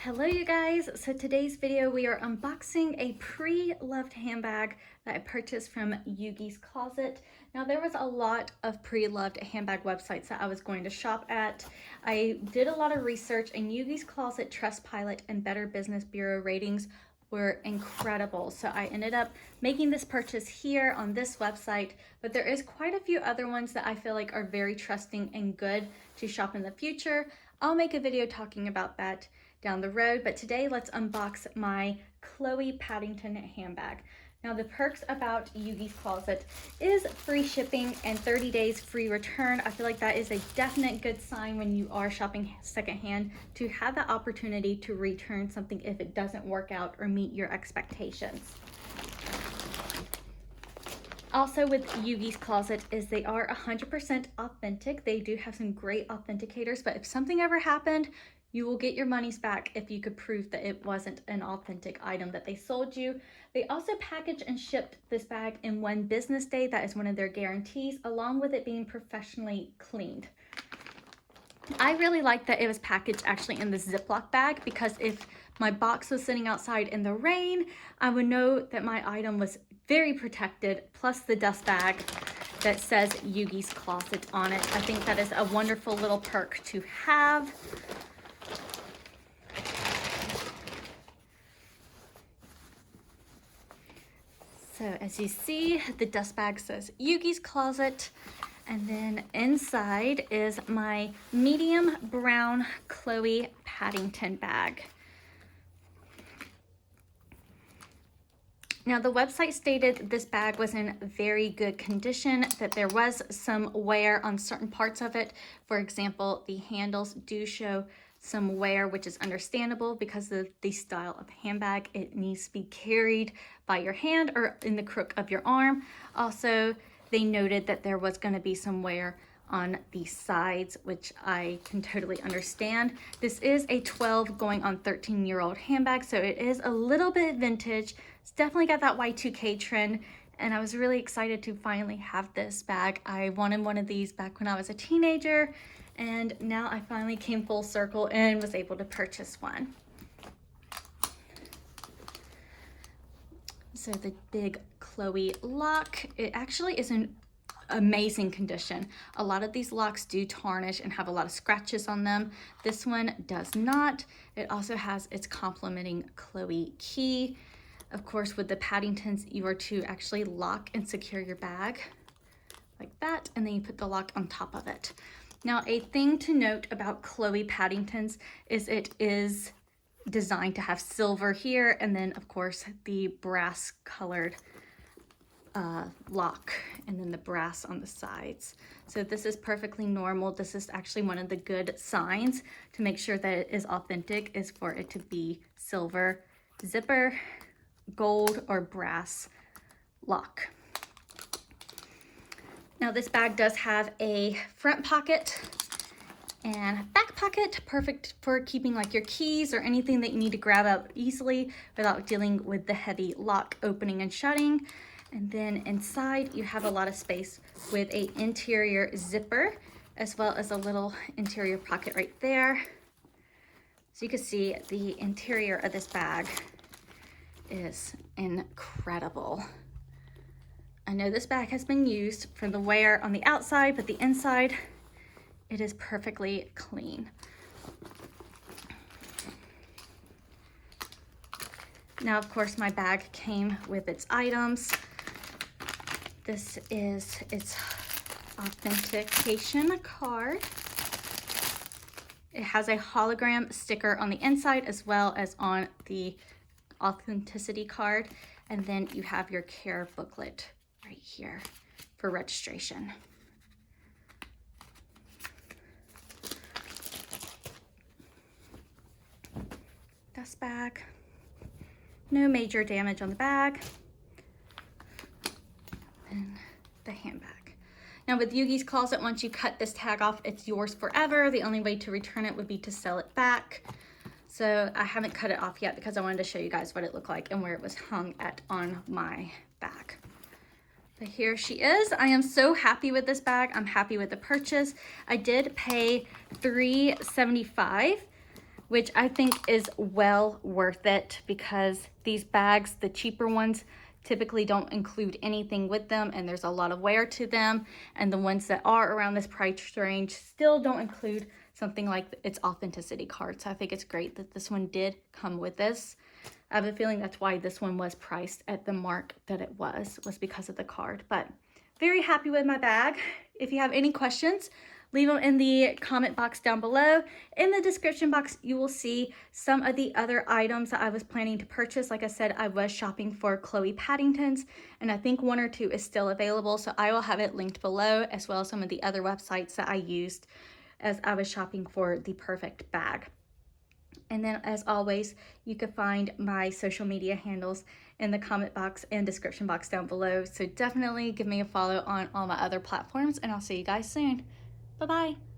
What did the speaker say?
Hello you guys, so today's video we are unboxing a pre-loved handbag that I purchased from Yoogi'S closet. Now there was a lot of pre-loved handbag websites that I was going to shop at. I did a lot of research and Yoogi'S closet, Trustpilot, and Better Business Bureau ratings were incredible. So I ended up making this purchase here on this website, but there is quite a few other ones that I feel like are very trusting and good to shop in the future. I'll make a video talking about that down the road, but today let's unbox my Chloe Paddington handbag. Now the perks about Yoogi'S closet is free shipping and 30 days free return. I feel like that is a definite good sign when you are shopping secondhand to have the opportunity to return something if it doesn't work out or meet your expectations. Also with Yoogi'S closet is they are 100% authentic. They do have some great authenticators, but if something ever happened, you will get your monies back if you could prove that it wasn't an authentic item that they sold you. They also packaged and shipped this bag in 1 business day. That is one of their guarantees, along with it being professionally cleaned. I really like that it was packaged actually in the Ziploc bag, because if my box was sitting outside in the rain, I would know that my item was very protected, plus the dust bag that says Yoogi'S closet on it. I think that is a wonderful little perk to have. So as you see, the dust bag says Yoogi'S closet, and then inside is my medium brown Chloe Paddington bag. Now the website stated this bag was in very good condition, that there was some wear on certain parts of it. For example, the handles do show some wear, which is understandable because of the style of handbag. It needs to be carried by your hand or in the crook of your arm. Also, they noted that there was going to be some wear on the sides, which I can totally understand. This is a 12 going on 13-year-old handbag, so it is a little bit vintage. It's definitely got that Y2K trend, and I was really excited to finally have this bag. I wanted one of these back when I was a teenager, and now I finally came full circle and was able to purchase one. So the big Chloe lock, it actually is in amazing condition. A lot of these locks do tarnish and have a lot of scratches on them. This one does not. It also has its complementing Chloe key. Of course, with the Paddingtons, you are to actually lock and secure your bag like that, and then you put the lock on top of it. Now, a thing to note about Chloe Paddingtons is it is designed to have silver here, and then of course the brass colored lock, and then the brass on the sides. So this is perfectly normal. This is actually one of the good signs to make sure that it is authentic, is for it to be silver zipper, gold or brass lock. Now this bag does have a front pocket and back pocket, perfect for keeping like your keys or anything that you need to grab out easily without dealing with the heavy lock opening and shutting. And then inside you have a lot of space with a interior zipper, as well as a little interior pocket right there. So you can see the interior of this bag is incredible. I know this bag has been used for the wear on the outside, but the inside, it is perfectly clean. Now, of course, my bag came with its items. This is its authentication card. It has a hologram sticker on the inside as well as on the authenticity card. And then you have your care booklet right here for registration. Dust bag. No major damage on the bag. And the handbag. Now with Yoogi'S closet, once you cut this tag off, it's yours forever. The only way to return it would be to sell it back. So I haven't cut it off yet because I wanted to show you guys what it looked like and where it was hung at on my bag. But here she is. I am so happy with this bag. I'm happy with the purchase. I did pay $3.75 which I think is well worth it because these bags, the cheaper ones, typically don't include anything with them and there's a lot of wear to them, and the ones that are around this price range still don't include something like its authenticity card. So I think it's great that this one did come with this. I have a feeling that's why this one was priced at the mark that it was because of the card. But very happy with my bag. If you have any questions, leave them in the comment box down below. In the description box, you will see some of the other items that I was planning to purchase. Like I said, I was shopping for Chloe Paddington's, and I think one or two is still available. So I will have it linked below, as well as some of the other websites that I used as I was shopping for the perfect bag. And then, as always, you can find my social media handles in the comment box and description box down below. So definitely give me a follow on all my other platforms, and I'll see you guys soon. Bye-bye.